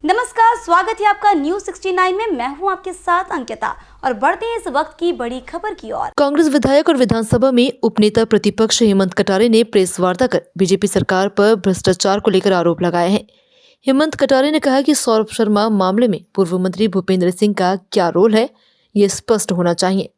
नमस्कार, स्वागत है आपका न्यूज 69 में। मैं हूं आपके साथ अंकिता और बढ़ते हैं इस वक्त की बड़ी खबर की ओर। कांग्रेस विधायक और विधानसभा में उपनेता प्रतिपक्ष हेमंत कटारे ने प्रेस वार्ता कर बीजेपी सरकार पर भ्रष्टाचार को लेकर आरोप लगाए हैं। हेमंत कटारे ने कहा कि सौरभ शर्मा मामले में पूर्व मंत्री भूपेंद्र सिंह का क्या रोल है, ये स्पष्ट होना चाहिए।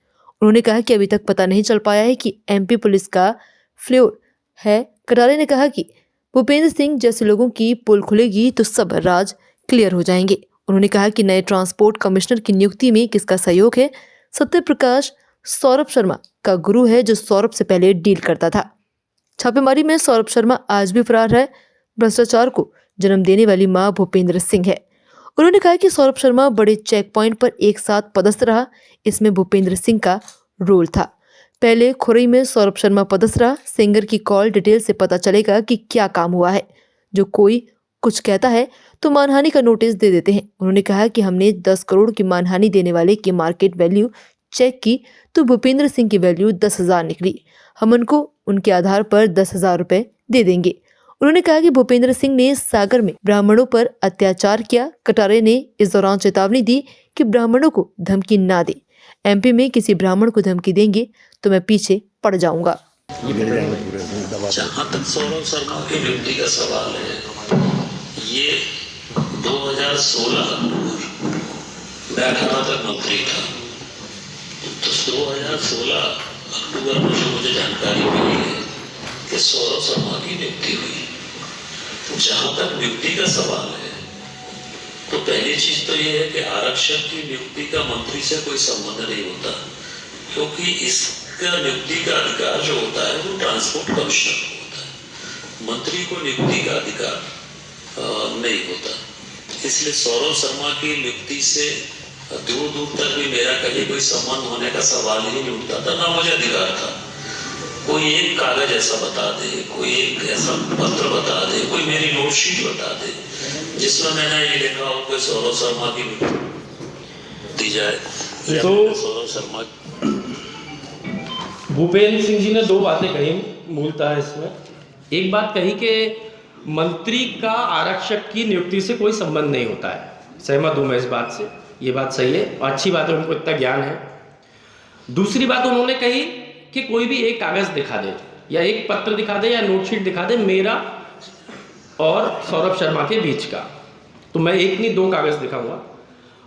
उन्होंने कहा कि अभी तक पता नहीं चल पाया है कि एमपी पुलिस का फ्लोर है। कटारे ने कहा कि भूपेंद्र सिंह जैसे लोगों की पोल खुलेगी तो सब राज क्लियर हो जाएंगे। उन्होंने कहा कि नए ट्रांसपोर्ट कमिश्नर की नियुक्ति में किसका सहयोग है। सत्य प्रकाश सौरभ शर्मा का गुरु है, जो सौरभ से पहले डील करता था। छापेमारी में सौरभ शर्मा आज भी फरार है। भ्रष्टाचार को जन्म देने वाली मां भूपेंद्र सिंह है। उन्होंने कहा कि सौरभ शर्मा बड़े चेक पॉइंट पर एक साथ पदस्थ रहा, इसमें भूपेंद्र सिंह का रोल था। पहले खुरई में सौरभ शर्मा पदस्थ रहा। सिंगर की कॉल डिटेल से पता चलेगा कि क्या काम हुआ है। जो कोई कुछ कहता है तो मानहानि का नोटिस दे देते हैं। उन्होंने कहा कि हमने 10 करोड़ की मानहानि देने वाले की मार्केट वैल्यू चेक की तो भूपेंद्र सिंह की वैल्यू 10,000 निकली। हम उनको उनके आधार पर 10,000 रुपए दे देंगे। उन्होंने कहा कि भूपेंद्र सिंह ने सागर में ब्राह्मणों पर अत्याचार किया। कटारे ने इस दौरान चेतावनी दी कि ब्राह्मणों को धमकी ना दे। एमपी में किसी ब्राह्मण को धमकी देंगे तो मैं पीछे पड़ जाऊंगा। जहाँ तक सौरभ शर्मा की नियुक्ति का सवाल है, ये 2016 मैं 18 तक मंत्री था, तो 2016 अक्टूबर में जो मुझे जानकारी मिली है कि सौरभ शर्मा की नियुक्ति हुई। जहाँ तक नियुक्ति का सवाल है, तो पहली चीज तो ये है कि आरक्षक की नियुक्ति का मंत्री से कोई संबंध नहीं होता, क्योंकि इसका नियुक्ति का अधिकार जो होता है वो ट्रांसपोर्ट कमिश्नर को होता है। मंत्री को नियुक्ति का अधिकार नहीं होता। इसलिए सौरभ शर्मा की नियुक्ति से दूर दूर तक भी मेरा कहीं कोई संबंध होने का सवाल ही नहीं उठता था, ना मुझे अधिकार था। कोई एक कागज ऐसा बता दे, कोई एक ऐसा पत्र बता दे, कोई मेरी नोटशीट बता दे जिसमें मैंने ये लिखा हो कि सौरभ शर्मा की नियुक्ति दी जाए। तो सौरभ शर्मा भूपेंद्र सिंह जी ने दो बातें कही मूलतः इसमें। एक बात कही कि मंत्री का आरक्षक की नियुक्ति से कोई संबंध नहीं होता है। सहमत हूं मैं इस बात से, ये बात सही है और अच्छी बात है, उनको इतना ज्ञान है। दूसरी बात उन्होंने कही कि कोई भी एक कागज दिखा दे या एक पत्र दिखा दे या नोटशीट दिखा दे मेरा और सौरभ शर्मा के बीच का, तो मैं एक नहीं 2 कागज दिखाऊंगा।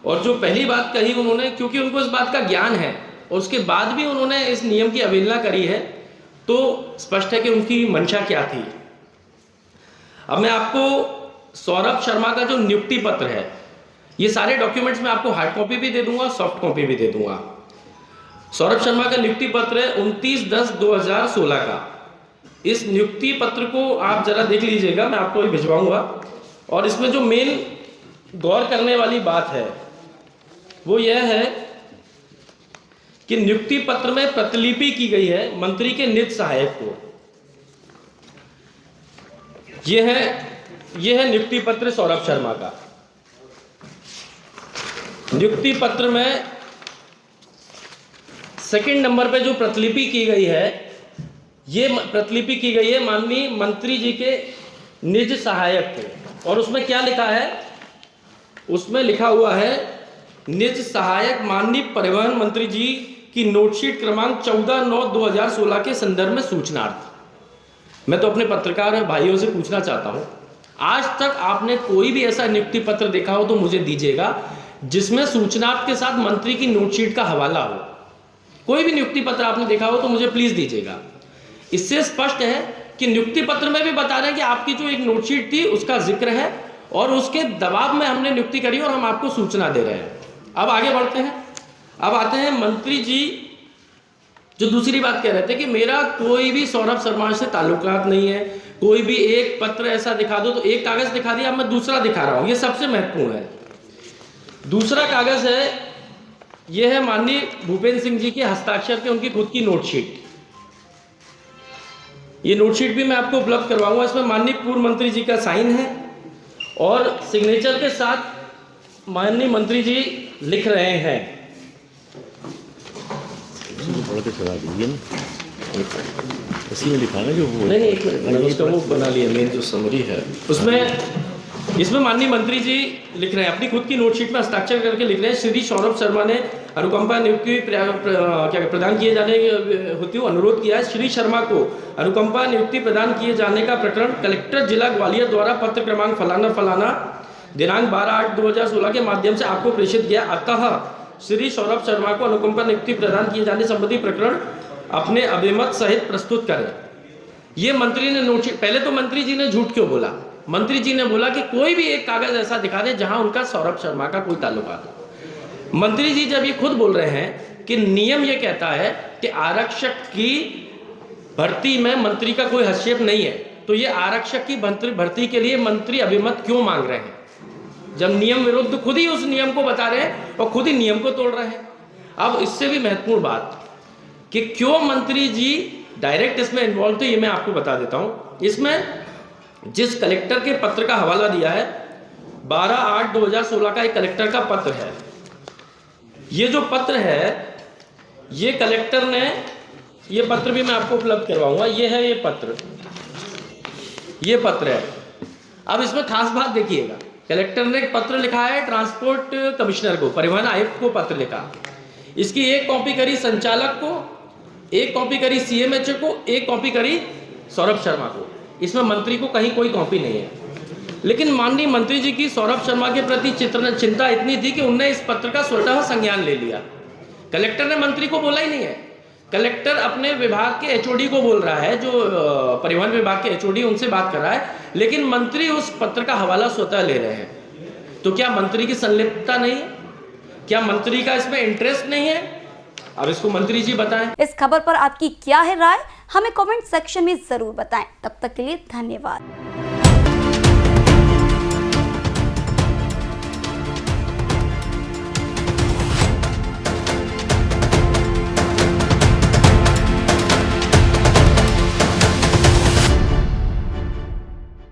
और जो पहली बात कही उन्होंने, क्योंकि उनको इस बात का ज्ञान है और उसके बाद भी उन्होंने इस नियम की अवहेलना करी है, तो स्पष्ट है कि उनकी मंशा क्या थी। अब मैं आपको सौरभ शर्मा का जो नियुक्ति पत्र है, ये सारे डॉक्यूमेंट्स मैं आपको हार्ड कॉपी भी दे दूंगा, सॉफ्ट कॉपी भी दे दूंगा। सौरभ शर्मा का नियुक्ति पत्र है 29/10/2016 का। इस नियुक्ति पत्र को आप जरा देख लीजिएगा, मैं आपको भिजवाऊंगा। और इसमें जो मेन गौर करने वाली बात है वो यह है कि नियुक्ति पत्र में प्रतिलिपि की गई है मंत्री के निज सहायक को। यह है नियुक्ति पत्र सौरभ शर्मा का। नियुक्ति पत्र में सेकंड नंबर पे जो प्रतिलिपि की गई है, ये प्रतिलिपि की गई है माननीय मंत्री जी के निज सहायक को। और उसमें क्या लिखा है? उसमें लिखा हुआ है निज सहायक माननीय परिवहन मंत्री जी की नोटशीट क्रमांक 14/9/2016 के संदर्भ में सूचनार्थ। मैं तो अपने पत्रकार भाइयों से पूछना चाहता हूं, आज तक आपने कोई भी ऐसा नियुक्ति पत्र देखा हो तो मुझे दीजिएगा जिसमें सूचनार्थ के साथ मंत्री की नोटशीट का हवाला हो। कोई भी नियुक्ति पत्र आपने देखा हो तो मुझे प्लीज दीजिएगा। इससे स्पष्ट है कि नियुक्ति पत्र में भी बता रहे हैं कि आपकी जो एक नोटशीट थी उसका जिक्र है और उसके दबाव में हमने नियुक्ति करी और हम आपको सूचना दे रहे हैं। अब आगे बढ़ते हैं। अब आते हैं मंत्री जी जो दूसरी बात कह रहे थे कि मेरा कोई भी सौरभ शर्मा से ताल्लुकात नहीं है, कोई भी एक पत्र ऐसा दिखा दो, तो एक कागज दिखा दिया, अब मैं दूसरा दिखा रहा हूं। ये सबसे महत्वपूर्ण है। दूसरा कागज है, यह है माननीय भूपेंद्र सिंह जी के हस्ताक्षर के उनकी खुद की नोटशीट। ये नोटशीट भी मैं आपको उपलब्ध करवाऊंगा। इसमें माननीय पूर्व मंत्री जी का साइन है और सिग्नेचर के साथ माननीय मंत्री जी लिख रहे हैं। इसी में लिखा ना जो वो नहीं, एक मिनट, मैंने उसका वो बना लिया, मेन जो समरी है उसमें इसमें माननीय मंत्री जी लिख रहे हैं, अपनी खुद की नोटशीट में हस्ताक्षर करके लिख रहे हैं, श्री सौरभ शर्मा ने अनुकंपा नियुक्ति प्रदान किए जाने हेतु अनुरोध किया है। श्री शर्मा को अनुकंपा नियुक्ति प्रदान किए जाने का प्रकरण कलेक्टर जिला ग्वालियर द्वारा पत्र क्रमांक फलाना फलाना दिनांक 12/8/2016 के माध्यम से आपको प्रेषित किया। अतः श्री सौरभ शर्मा को अनुकंपा नियुक्ति प्रदान किए जाने संबंधी प्रकरण अपने अभिमत सहित प्रस्तुत करें। ये मंत्री ने नोटशीट, पहले तो मंत्री जी ने झूठ क्यों बोला? मंत्री जी ने बोला कि कोई भी एक कागज ऐसा दिखा दे जहां उनका सौरभ शर्मा का कोई ताल्लुकात हो। मंत्री जी जब ये खुद बोल रहे हैं कि नियम ये कहता है कि आरक्षक की भर्ती में मंत्री का कोई हस्तक्षेप नहीं है, तो ये आरक्षक की भर्ती के लिए मंत्री अभिमत क्यों मांग रहे हैं, जब नियम विरुद्ध खुद ही उस नियम को बता रहे हैं और खुद ही नियम को तोड़ रहे हैं। अब इससे भी महत्वपूर्ण बात कि क्यों मंत्री जी डायरेक्ट इसमें इन्वॉल्व थे, ये मैं आपको बता देता हूं। इसमें जिस कलेक्टर के पत्र का हवाला दिया है 12/8/2016 का एक कलेक्टर का पत्र है। ये जो पत्र है ये कलेक्टर ने, ये पत्र भी मैं आपको उपलब्ध करवाऊंगा, ये है ये पत्र है। अब इसमें खास बात देखिएगा, कलेक्टर ने एक पत्र लिखा है ट्रांसपोर्ट कमिश्नर को, परिवहन आयुक्त को पत्र लिखा। इसकी एक कॉपी करी संचालक को, एक कॉपी करी सीएमएचओ को, एक कॉपी करी सौरभ शर्मा को। इसमें मंत्री को कहीं कोई कॉपी नहीं है। लेकिन माननीय मंत्री जी की सौरभ शर्मा के प्रति चिंता इतनी थी कि उनने इस पत्र का स्वतः संज्ञान ले लिया। कलेक्टर ने मंत्री को बोला ही नहीं है। कलेक्टर अपने विभाग के एचओडी को बोल रहा है, जो परिवहन विभाग के एचओडी, उनसे बात कर रहा है, लेकिन मंत्री उस पत्र का हवाला स्वतः ले रहे हैं। तो क्या मंत्री की संलिप्तता नहीं है? क्या मंत्री का इसमें इंटरेस्ट नहीं है? अब इसको मंत्री जी बताएं। इस खबर पर आपकी क्या है राय, हमें कमेंट सेक्शन में जरूर बताएं। तब तक के लिए धन्यवाद।